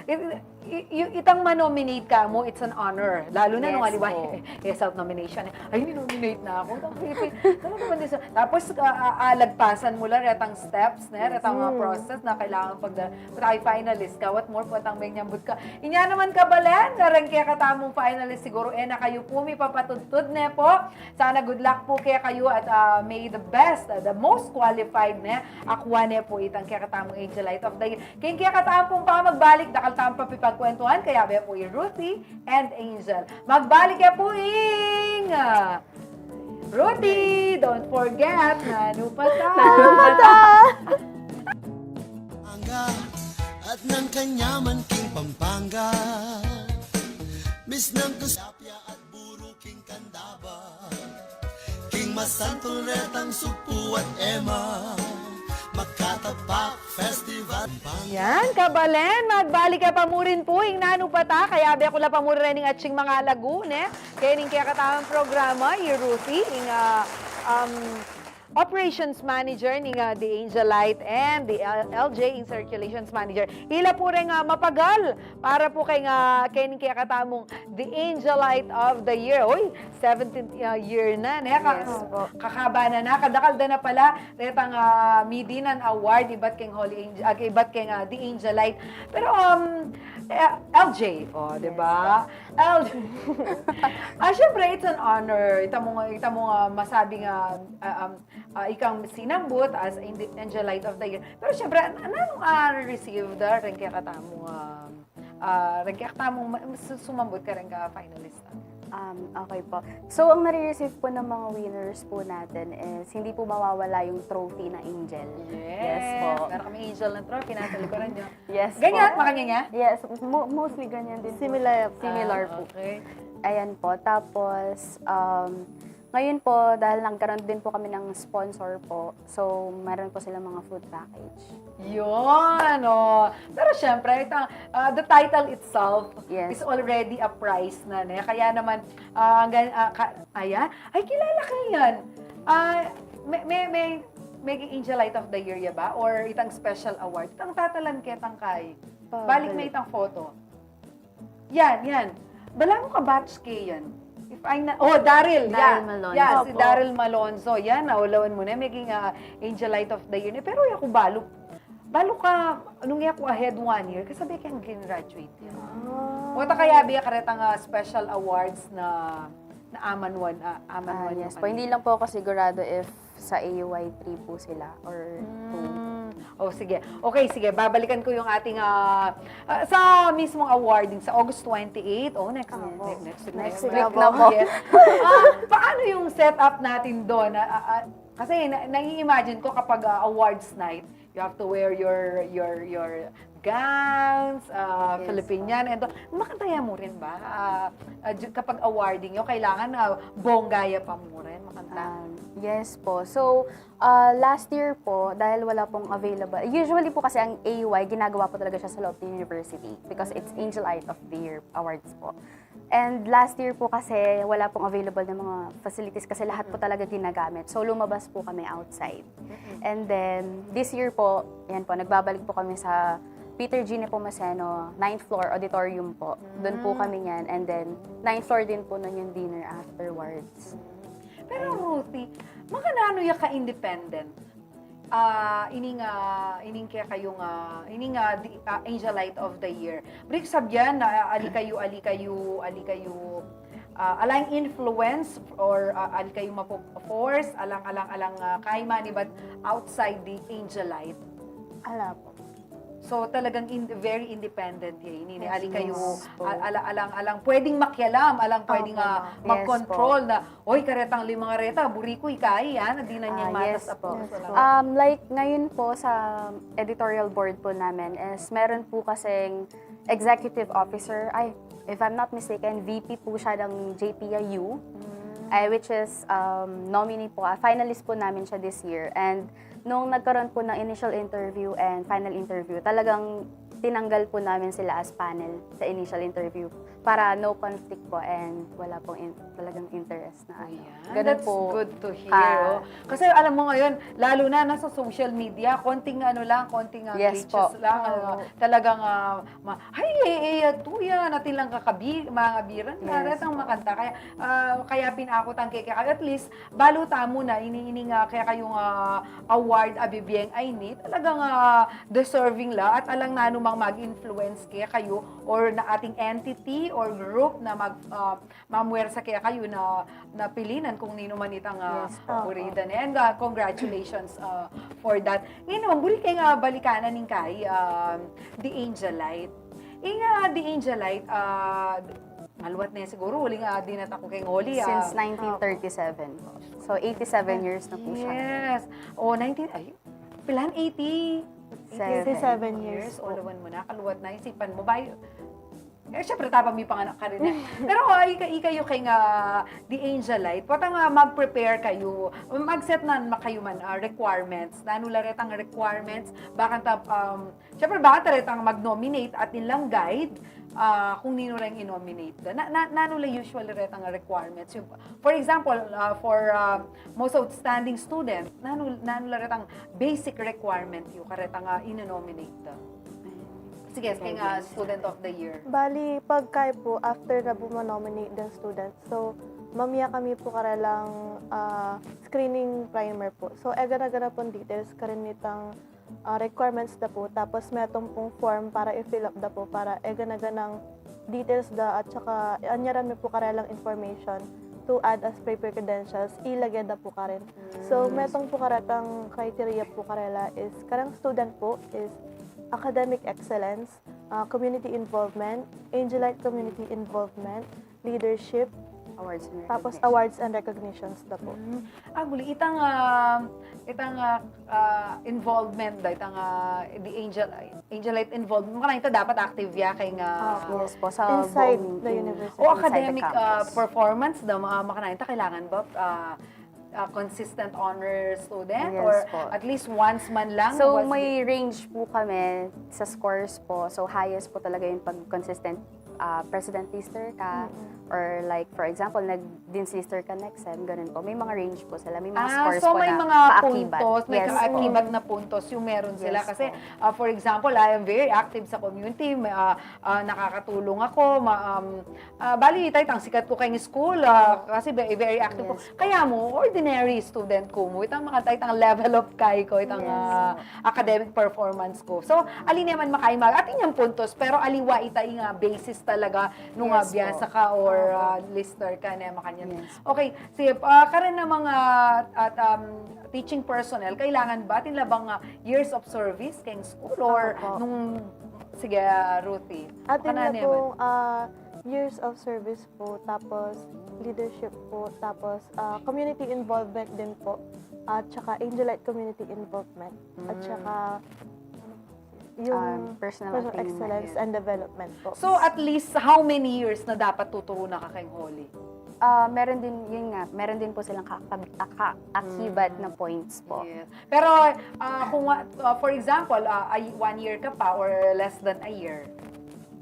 Speaker 3: itang manominate ka mo, it's an honor. Lalo na
Speaker 5: Yes
Speaker 3: nung aliwa,
Speaker 5: po.
Speaker 3: self-nomination. Ay, nominate na ako. Tapos, alagpasan mo lang retang steps, retang mga process na kailangan pag finalist ka. What more po atang may nyambut ka. Inya naman kabalen, narang kaya katamong finalist siguro, na kayo po, may papatudtud na po. Sana good luck po kaya kayo at may the best, the most qualified akwa po itang kaya katamong Angelite of the Year. Kaya katamong pa magbalik, dakal tamang papipagkwentuhan, kaya ba po yung Ruthie and Angel. Magbalik ya po Ruthie, don't forget, Nanu Pa Ta.
Speaker 1: Pampanga at ng kanyaman king Pampanga. Miss ng kusapya at buro king Kandaba. King Masantol retang Supu at Emma. Magkatapak Festival Pampanga.
Speaker 3: Yan, kabalen, magbalik ka pamurin po yung Nanu Pa Ta, kaya ba ako la pamurin ning Atsing Malagu, kaya ning kaya katamang programa, yung Ruthie, yung Operations Manager ni The Angelite and the LJ in Circulations Manager. Ila po rin mapagal para po kay kaya katamong The Angelite of the Year. Uy, 17th year na.
Speaker 5: Yes po.
Speaker 3: Kakaba na. Kadakalda na pala. Retang Medinan Award. Iba't keng Holy Angel, iba't keng The Angelite. Pero, LJ, di ba? LJ. Siyempre, it's an honor. Ita mo masabing ikang sinambut as Angelite of the Year. Pero siyempre, anong receive the rin kaya katamong sumambut ka rin ka finalist?
Speaker 5: Okay po. So, ang nare-receive po ng mga winners po natin is hindi po mawawala yung trophy na Angel. Yes po.
Speaker 3: Meron kami Angel ng trophy, nasa likuran niyo.
Speaker 5: Yes
Speaker 3: Ganyan,
Speaker 5: po.
Speaker 3: makanya niya?
Speaker 5: Yes, mostly ganyan din po. Similar po.
Speaker 3: Okay.
Speaker 5: Ayan po. Tapos, ngayon po, dahil nagkaroon din po kami ng sponsor po, so meron po silang mga food package.
Speaker 3: Yun, Pero syempre, the title itself
Speaker 5: Yes.
Speaker 3: is already a prize na. Kaya naman, ayan, ay kilala kayo yan. May Angelite of the Year ya ba? Or itang special award? Itang tatalan ketang kay. Balik may itang photo. Yan. Bala mo ka batch kay yan. Daryl.
Speaker 5: Malonzo.
Speaker 3: Yeah, si
Speaker 5: Opo.
Speaker 3: Daryl Malonzo. Yan, naulawan mo na. Maging Angelite of the Year. Pero ako balo ka, nung ako ahead 1 year, kasabi kang graduate yan. O kaya biya karetang special awards na amanwan.
Speaker 5: Yes po. Hindi lang po ako sigurado if sa AUY 3 po sila or 2.
Speaker 3: Sige. Okay, sige. Babalikan ko yung ating sa mismong awarding sa August 28. Next week
Speaker 5: na po.
Speaker 3: Yes. Paano yung setup natin doon? Kasi nai-imagine ko kapag awards night, you have to wear your gowns, Filipinian, and makataya mo rin ba? Kapag awarding nyo, kailangan bonggaya pa mo rin makanta.
Speaker 5: Yes po. So, last year po, dahil wala pong available, usually po kasi ang AUY, ginagawa po talaga siya sa loob ng university because it's Angelite of the Year Awards po. And last year po kasi wala pong available na mga facilities kasi lahat po talaga ginagamit. So lumabas po kami outside. And then this year po, yan po, nagbabalik po kami sa Peter G. Nepomuceno, 9th floor auditorium po. Doon po kami yan. And then 9th floor din po nun yung dinner afterwards.
Speaker 3: Pero Ruthie, makanano ya ka-independent? Ining kaya kayong Angelite of the Year. Brik sabyan na ali kayo alang influence or ali kayo mapo-force alang kayma ni but outside the Angelite.
Speaker 6: Ala po.
Speaker 3: So talagang very independent yan. Ini
Speaker 6: Yes,
Speaker 3: ali kayo
Speaker 5: po.
Speaker 3: alang pwedeng makialam, pwedeng
Speaker 5: Yes
Speaker 3: mag-control na oy karetang limang reta buri ko ikay yan, di na niya matas
Speaker 5: Yes
Speaker 3: apo.
Speaker 5: po.
Speaker 3: So,
Speaker 5: Like ngayon po sa editorial board po namin is meron po kasing executive officer, if I'm not mistaken, VP po siya ng JPIU, which is nominee po, finalist po namin siya this year. And nung nagkaroon po ng initial interview and final interview, talagang tinanggal po namin sila as panel sa initial interview para no conflict po and wala pong talagang interest na ano. Ganun
Speaker 3: That's
Speaker 5: po.
Speaker 3: good to hear. Kasi alam mo ngayon, lalo na nasa social media, konting
Speaker 5: Yes
Speaker 3: glitches
Speaker 5: po.
Speaker 3: lang. Talagang, tuya, natin lang mga biran.
Speaker 5: Yes
Speaker 3: Ang makanta. Kaya pinakutang kaya at least, baluta mo na, kaya kayong award, abibiyeng ay ni, talagang deserving la at alang na anumang mag-influence kaya kayo or na ating entity or group na mamuwersa kaya kayo na pilinan kung nino man itang uridan. And congratulations for that. Ngayon naman, buli kayo balikanan ng kay The Angelite. The Angelite, maluwat na yan siguro, huling din at ako kayong huli.
Speaker 5: Since 1937 po. So 87 years na po siya.
Speaker 3: Yes. Pilan 80?
Speaker 6: 87 years po.
Speaker 3: O, lawan mo na, kaluwat na, isipan mo ba? Syempre, tapang may panganak ka rin. Pero ikayo kay The Angelite, patang mag-prepare kayo, mag-set na kayo man requirements, nanularetang requirements, syempre baka taretang mag-nominate at nilang guide, kung nino rin i-nominate. Nanula usually retang requirements. For example, for most outstanding student, nanula retang basic requirement yung karetang i-nominate. Sige, kaya student of the year.
Speaker 6: Bali, pagkay po, after na bumanominate ng student, so, mamaya kami po karalang screening primer po. So, gana-gana pong details, karinitang requirements na po. Tapos, metong pong form para i-fill up na po, para gana-ganang details da at saka, anyaran mo po karalang information to add as paper credentials, ilagay na po karin. So, metong po karatang criteria po karela is, karang student po is academic excellence, community involvement, Angelite community involvement, leadership, tapos awards and recognitions na po.
Speaker 3: Guli, itang involvement da, the Angelite involvement. Mga ito dapat active ya kay
Speaker 5: Yes po, sa
Speaker 6: Inside
Speaker 5: buong
Speaker 6: the university.
Speaker 3: o
Speaker 5: inside the
Speaker 3: academic
Speaker 5: campus.
Speaker 3: performance da, mga ito kailangan ba consistent honor student
Speaker 5: Yes
Speaker 3: or
Speaker 5: po.
Speaker 3: at least once man lang?
Speaker 5: So,
Speaker 3: was
Speaker 5: may range po kami sa scores po. So, highest po talaga yung pag consistent president lister ka or like, for example, nag-dean lister ka next sem, ganun po. May mga range po sila. May mga scores
Speaker 3: so
Speaker 5: po
Speaker 3: may
Speaker 5: na
Speaker 3: mga
Speaker 5: kaakibat.
Speaker 3: puntos, may
Speaker 5: Yes po.
Speaker 3: kaakibat na puntos yung meron sila.
Speaker 5: Yes
Speaker 3: Kasi,
Speaker 5: po.
Speaker 3: for example, I am very active sa community, nakakatulong ako, bali, taytang sikat ko kayong school, kasi very active ko.
Speaker 5: Yes po.
Speaker 3: Kaya mo, ordinary student ko mo, itang mga taytang level of kay ko, itang academic performance ko. So, alin naman makaimag, at inyang puntos, pero aliwa ita yung basis talaga nung
Speaker 5: Yes
Speaker 3: biyasa
Speaker 5: po.
Speaker 3: ka or listener ka na makanyan.
Speaker 5: Yes.
Speaker 3: Okay, sige, karon na mga teaching personnel, kailangan ba tinlabang years of service kayong school or
Speaker 6: Opo.
Speaker 3: nung, sige, Ruthie.
Speaker 6: At yun na
Speaker 3: Kanana
Speaker 6: po, years of service po, tapos leadership po, tapos community involvement din po, at saka Angelite community involvement, at saka yung
Speaker 5: personal attainment.
Speaker 6: excellence and development po.
Speaker 3: So, at least, how many years na dapat tuturo na ka kayong holy?
Speaker 5: Meron din, yun nga, meron din po silang akibat na points po.
Speaker 3: Yes. Pero, kung, for example, 1 year ka pa or less than a year,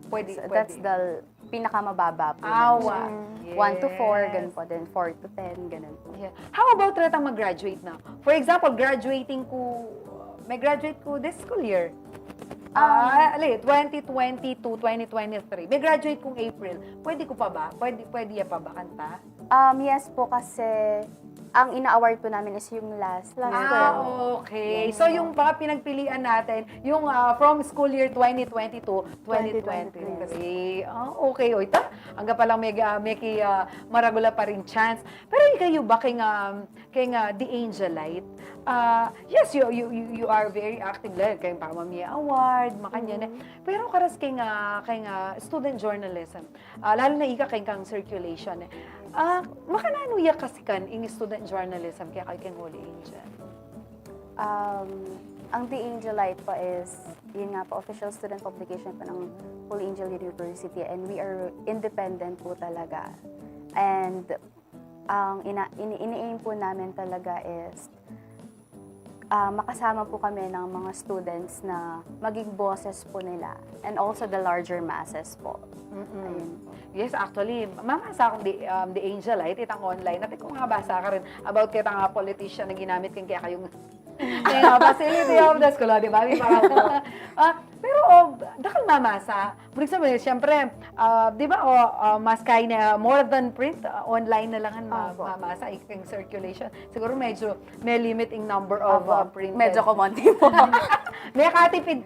Speaker 3: pwede.
Speaker 5: So, that's the pinakamababa po.
Speaker 3: Awa.
Speaker 5: 1 to 4, ganun po. Then 4 to 10, ganun po.
Speaker 3: Yeah. How about retang mag-graduate na? For example, may graduate ko this school year. 2022, 2023. May graduate kong April. Pwede ko pa ba? Pwede pa ba kanta?
Speaker 5: Yes po, kasi ang ina-award po namin is yung last year.
Speaker 3: Okay. So, yung mga pinagpilian natin, yung from school year 2022, 2023. Okay. O, hanggang palang may maragula pa rin chance. Pero kayo ba kay The Angelite? Yes, you are very active lang. Kay Pamamia Award, makanya. Pero karas kay student journalism. Lalo na kay kang circulation. Makananuya kasi kan in student journalism kaya kay Holy Angel?
Speaker 5: Ang The Angelite po is, yun nga po, official student publication po ng Holy Angel University, and we are independent po talaga. And ang ini-aim po namin talaga is makasama po kami ng mga students na maging bosses po nila, and also the larger masses po. Ayun po.
Speaker 3: Yes, actually, mamasa akong The Angelite, itang online. Natin kung basa ka rin about kita nga politician na ginamit kaya kayong facility of the school, di ba? Pero, dakal mamasa. Bulig sabihin, siyempre, di ba, mas kaya na more than print, online na lang ang mamasa, yung circulation. Siguro medyo may limiting number of printed.
Speaker 5: Medyo kumonti po.
Speaker 3: May katipid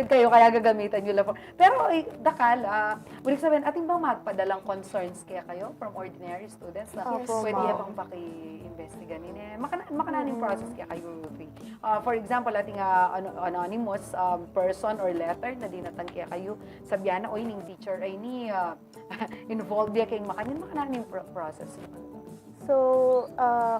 Speaker 3: kayo, kaya gagamitan nyo lang po. Pero, dakal, bulig sabihin, ating bang magpadalang concerns kaya kayo from ordinary students na pwede pang paki-investigan nila. Makananing process kaya kayo, Ruthie. For example, ating anonymous person or letter na dinatan kaya kayo, sabihan na, oy, ning teacher ay involved ya kayong makananing process.
Speaker 6: So,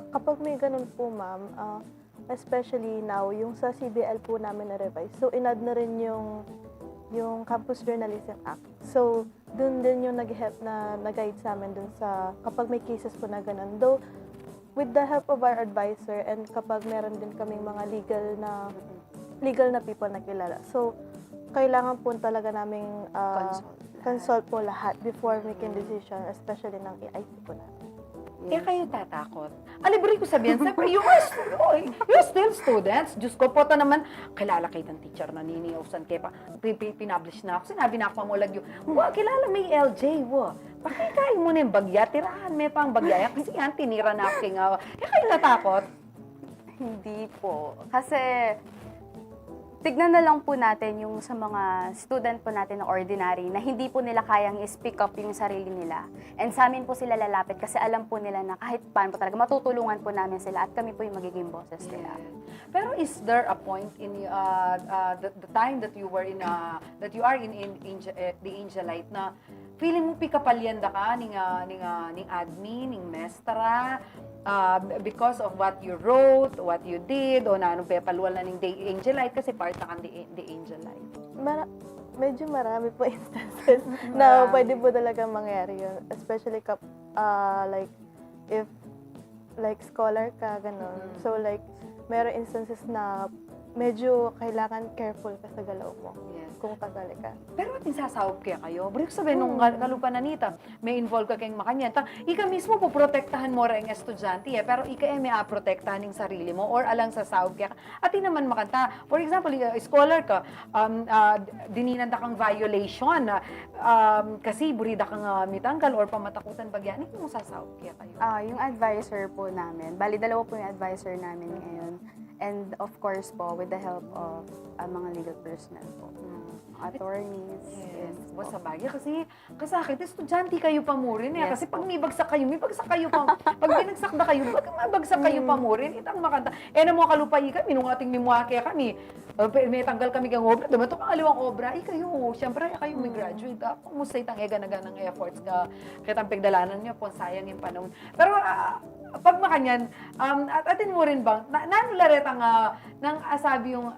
Speaker 6: kapag may ganun po, ma'am, especially now, yung sa CBL po namin na-revise, so inad na rin yung Campus Journalism Act. So, dun din yung nag-help na nag-guide sa amin dun sa, kapag may cases po na ganun. Though, with the help of our advisor, and kapag meron din kaming mga legal na people na kilala. So, kailangan po talaga naming consult po lahat before making decision, especially ng EIC po natin.
Speaker 3: Kaya kayo tatakot. Alibri ko sabihin, siyempre, you're still students. Diyos ko, po naman, kilala kayo ng teacher na niniusan kayo pa. Pinablish na ako. Sinabi na ako pamulag yun. Kilala may LJ, pakikain mo na yung bagya. Tirahan may pang bagya. Kasi yan, tinira na ako. Kaya kayo natakot?
Speaker 5: Hindi po. Kasi, tignan na lang po natin yung sa mga student po natin na ordinary na hindi po nila kayang i-speak up yung sarili nila. And sa amin po sila lalapit kasi alam po nila na kahit paano po talaga, matutulungan po namin sila at kami po yung magiging bosses nila.
Speaker 3: Pero is there a point in the time that you were that you are in the Angelite na feeling mo pikapalyanda ka ning admin, ning mestra, because of what you wrote, what you did, o na pepalwal na ning The Angelite kasi part na kang The Angelite?
Speaker 6: Medyo marami po instances na pwede po talaga mangyari yun. Especially like, if like scholar ka, ganun. So like, meron instances na medyo kailangan careful ka sa galaw mo.
Speaker 3: Yes.
Speaker 6: Kung tagali ka.
Speaker 3: Pero at sasahop kaya kayo? Balik sabihin, nung kalupa na nita, may involve ka kayong makanya. Ika mismo po protektahan mo rin ang estudyante pero ika may protektahan ng sarili mo or alang sasahop kaya ka. At naman makanta. For example, scholar ka, dininanda kang violation, kasi burida kang mitanggal or pamatakutan bagyan, hindi mo sasahop kaya kayo?
Speaker 5: Yung advisor po namin, bali dalawa po yung advisor namin ngayon. And of course po, with the help of mga legal personnel po. Attorneys.
Speaker 3: Yes. Sa bagay. Kasi kasakit, estudyante kayo pa mo rin. Kasi pag may bagsak kayo pa. Pag binagsak na kayo, pag mabagsak kayo pa mo rin, itang makanta. Na mga kalupay kami, nung ating mimuha kaya kami, may tanggal kami kang obra. Dumato kang aliwang obra. Kayo, siyempre, kayo may graduate. Kumusta itang ng efforts ka. Kitang pigdalanan niyo po, sayang yung panahon. Pero, pag makanyan, atin mo rin bang, nanularet ang, nang asabi yung,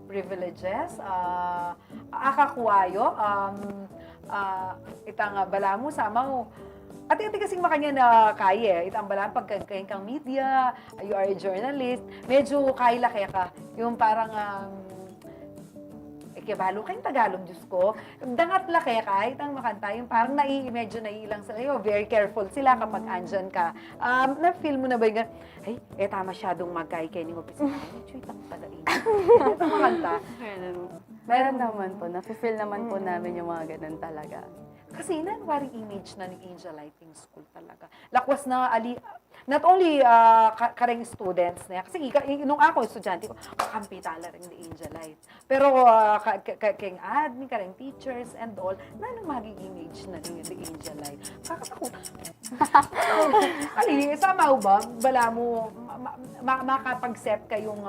Speaker 3: privileges, akakuwayo, itang bala mo, sama mo. At iti kasing makanya na kaya, itang bala, pagkakain kang media, you are a journalist, medyo kaila kaya ka, yung parang, Ikibalo kayong Tagalog, Diyos ko. Dangat laki kahit ang makanta, yung parang medyo naiilang sila. Very careful sila kapag andyan ka. Na-feel mo na ba yung ay, masyadong magkay-kening opisina. Chuy, takpadain. Ito makanta.
Speaker 5: Meron naman po, nafe-feel naman po namin yung mga ganun talaga.
Speaker 3: Kasi nanwaring image na ni Angelite yung school talaga. Lakwas na not only kareng students na kasi nung ako estudyante ko, kakampi tala rin ni Angelite. Pero kayong admin, kareng teachers and all, nanong magiging image na ni Angelite. Kakatakot. Ali, sama ba? Bala mo, makapag-set kayong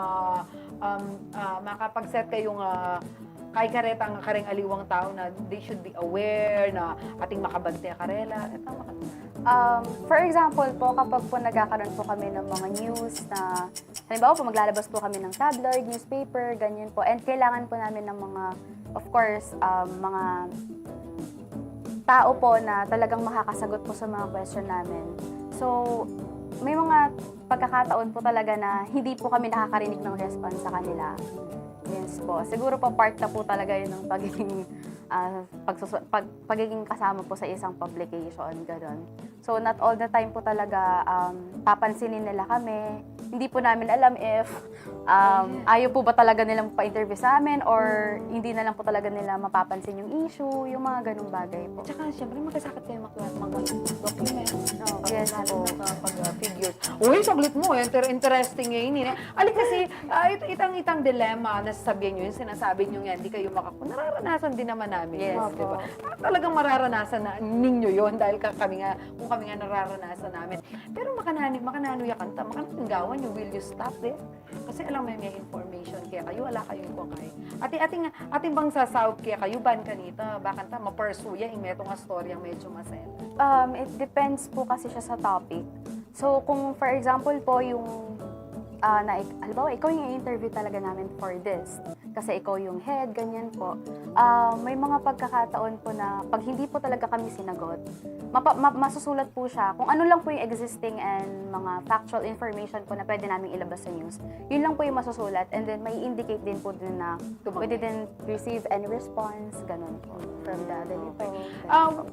Speaker 3: kay karetang kareng aliwang tao na they should be aware na ating makabante karela.
Speaker 5: For example po, kapag po nagkakaroon po kami ng mga news na, halimbawa po maglalabas po kami ng tabloid, newspaper, ganyan po. And kailangan po namin ng mga, of course, mga tao po na talagang makakasagot po sa mga question namin. So, may mga pagkakataon po talaga na hindi po kami nakakarinig ng response sa kanila. Yes po. Siguro po part na po talaga yun ng pagiging kasama po sa isang publication, gano'n. So, not all the time po talaga papansinin nila kami. Hindi po namin alam if ayaw po ba talaga nilang pa-interview sa amin or hindi na lang po talaga nila mapapansin yung issue, yung mga ganung bagay po.
Speaker 3: Tsaka, siyempre, magkasakit kayo mag-document.
Speaker 5: Yes po.
Speaker 3: Figures. Uy, saglit mo. Interesting yun. Ali kasi, itang dilemma na sasabihin nyo, yung sinasabi nyo yan, hindi kayo nararanasan din naman namin.
Speaker 5: Yes,
Speaker 3: di ba? Talagang mararanasan na ninyo yun dahil kung kami nga nararanasan namin. Pero makananuya kanta, makananggawan nyo, will you stop there? Kasi alam mo may information kaya kayo, wala kayo yung kay. Ating bang sasawag kaya kayo, ban kanita, bakanta, mapersuya, yung metong storya medyo masela.
Speaker 5: It depends po kasi siya sa topic. So, kung for example po yung halimbawa, ikaw yung interview talaga namin for this. Kasi ikaw yung head, ganyan po. May mga pagkakataon po na pag hindi po talaga kami sinagot, masusulat po siya kung ano lang po yung existing and mga factual information po na pwede namin ilabas sa news. Yun lang po yung masusulat and then may indicate din po din na we didn't receive any response, ganun po, from the ganito.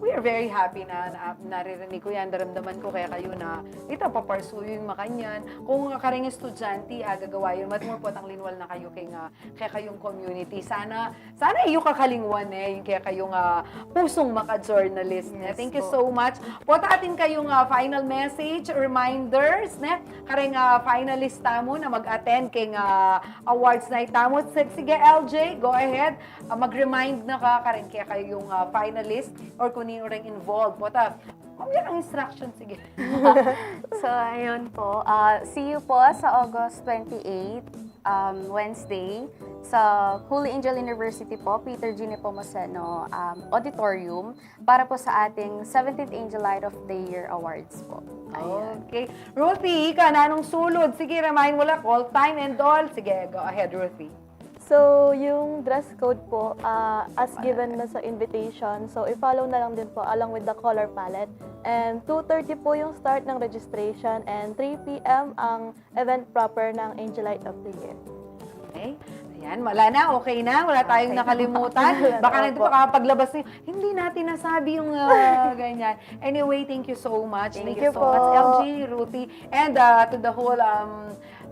Speaker 3: We are very happy na naririnig ko yan, daramdaman ko kaya kayo na ito, paparsuyo yung makanyan. Kung kareng estudyante, gagawa yun, matmur po tang linwal na kayo kaya kayong community. Sana iyo kakalingwan yung kaya kayong pusong maka-journalist.
Speaker 5: Yes,
Speaker 3: thank you
Speaker 5: po.
Speaker 3: so much. Pota atin kayong final message, reminders, kareng finalist tamo na mag-attend kay awards night tamo. Sige, LJ, go ahead. Mag-remind na kareng kaya kayong finalist or kung nino rin involved. Pota, mamaya ang instruction, sige.
Speaker 5: So, ayun po. See you po sa August 28, Wednesday, sa Holy Angel University po, Peter G. Nepomuceno Auditorium, para po sa ating 17th Angelite of the Year Awards po. Ayun.
Speaker 3: Okay. Ruthie, ika na anong sulod? Sige, remind mo lang, call time and all. Sige, go ahead, Ruthie.
Speaker 6: So, yung dress code po, as given na sa invitation, so i-follow na lang din po along with the color palette. And 2:30 po yung start ng registration and 3 p.m. ang event proper ng Angelite of the Year.
Speaker 3: Okay. Ayan, wala na, okay na, wala tayong nakalimutan. Baka nandito pa paglabas niyo, hindi natin nasabi yung ganyan. Anyway, thank you so much.
Speaker 6: Thank you
Speaker 3: so
Speaker 6: po.
Speaker 3: much, LG, Ruthie, and to the whole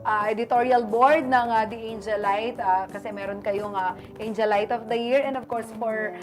Speaker 3: editorial board ng The Angelite kasi meron kayong Angelite of the Year and of course for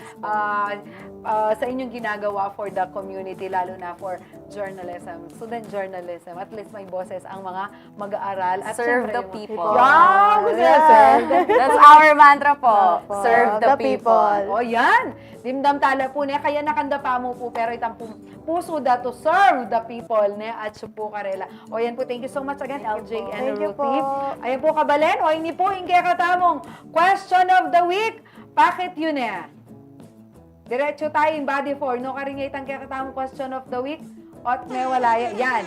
Speaker 3: sa inyong ginagawa for the community, lalo na for journalism, student journalism. At least may boses ang mga mag-aaral. At
Speaker 5: Serve
Speaker 3: syempre
Speaker 5: the
Speaker 3: yung
Speaker 5: people.
Speaker 3: That's
Speaker 5: That's our mantra po. Serve the people.
Speaker 3: O yan, dimdam tala po niya, kaya nakandapa mo po, pero itang puso da to serve the people niya at siya po karela. O yan po, thank you so much again, LJ and
Speaker 6: Thank you
Speaker 3: Ruthie.
Speaker 6: po.
Speaker 3: Ayan po kabalen, o ini po, yung kaya katamong question of the week, bakit yun Diretso tayo in body 4, no karingay itang kaya katamong question of the week, at may walaya, yan.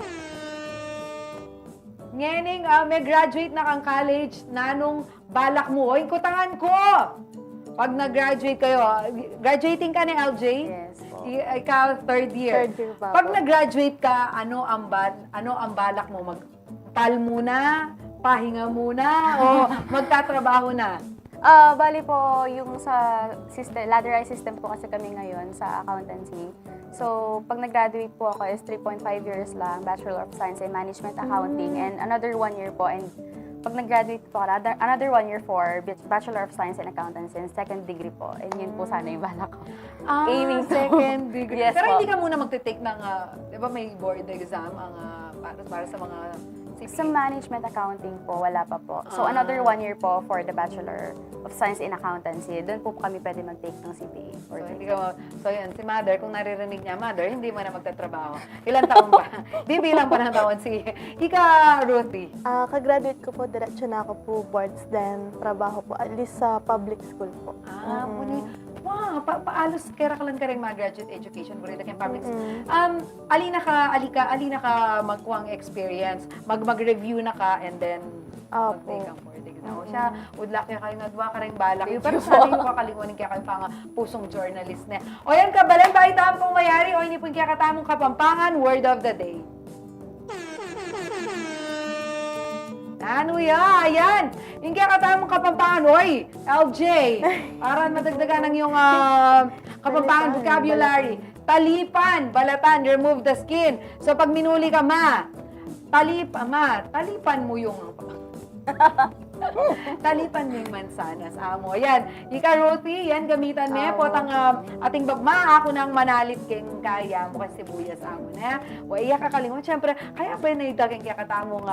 Speaker 3: Ngening, may graduate na kang college, nanong balak mo, oy, kutangan ko! Pag nag-graduate kayo, graduating ka ni LJ?
Speaker 5: Yes po.
Speaker 3: Ikaw, third year.
Speaker 6: Third year pa
Speaker 3: Pag
Speaker 6: po.
Speaker 3: nag-graduate ka, ano ang balak mo? Magpal muna? Pahinga muna? O magtatrabaho na?
Speaker 5: Bali po, yung sa system, ladderized system po kasi kami ngayon sa accountancy. So, pag nag-graduate po ako is 3.5 years lang, Bachelor of Science in Management Accounting, and another 1 year po. And pag nag-graduate po ako, another 1 year for Bachelor of Science in Accountancy and second degree po. And yun po sana yung balak ko. Aiming to.
Speaker 3: Second degree.
Speaker 5: Yes
Speaker 3: Pero
Speaker 5: po.
Speaker 3: hindi ka muna magte-take ng, di ba may board exam ang para sa mga CPA?
Speaker 5: Sa management accounting po, wala pa po. So, another 1 year po for the Bachelor of Science in Accountancy. Doon po kami pwede mag-take ng CPA.
Speaker 3: So, hindi ka, so yan, si Mother, kung naririnig niya, Mother, hindi mo na magtatrabaho. Ilan taon pa? Bibilang pa ng taon si Ruthie.
Speaker 6: Kagraduate ko po, diretso na ako po boards, then trabaho po, at least sa public school po.
Speaker 3: Wow, paalos kaya ka lang kareng mag-graduate education ko rin kay public school. Alina ka magkuhang experience, mag-review na ka, and then mag-take ang board exam. Siya, would luck kaya kayo nadwa ka rin balak. Pero sana yung kakalingunin kaya kayo pang pusong journalist na. O yan, kabalan ba itaan pong mayari o hindi po kaya katamong kapampangan, word of the day. Ano ya? Ayan! Yung kaya katamong kapampangan, oy! LJ! Para madagdagan ng yung kapampangan vocabulary. Talipan, balatan, remove the skin. So pag minuli ka, talipan mo yung talipan mo yung mansanas, amo. Yan, ika Ruthie, yan gamitan mo. Potang ating bagma, ako nang manalit keng kaya mo kasi sibuyas, amo na. O iya kakalimon, syempre, kaya ba na idagin kaya katamong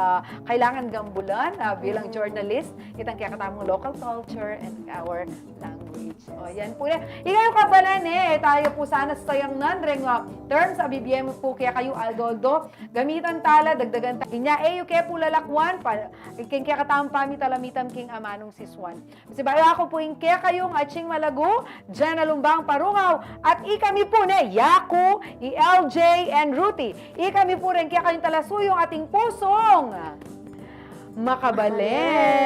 Speaker 3: kailangan gambulan bilang journalist, itang kaya katamong local culture and our language. O yan po yan. Ika yung kabalan tayo po sana sa sayang nanreng terms, abibigyan mo po kaya kayo aldoldo, gamitan tala, dagdagan tala. Inya, yung kaya po lalakwan, keng kaya katamong pamakipagtalamitam king amanong siswan. Si bayo ako po yung kaya kayong Atsing Malagu-Jenna Lumbang Parungao at ikami po Yaku, LJ and Ruthie. Ikami po rin kaya kayong talasuyong ating pusong makabalen.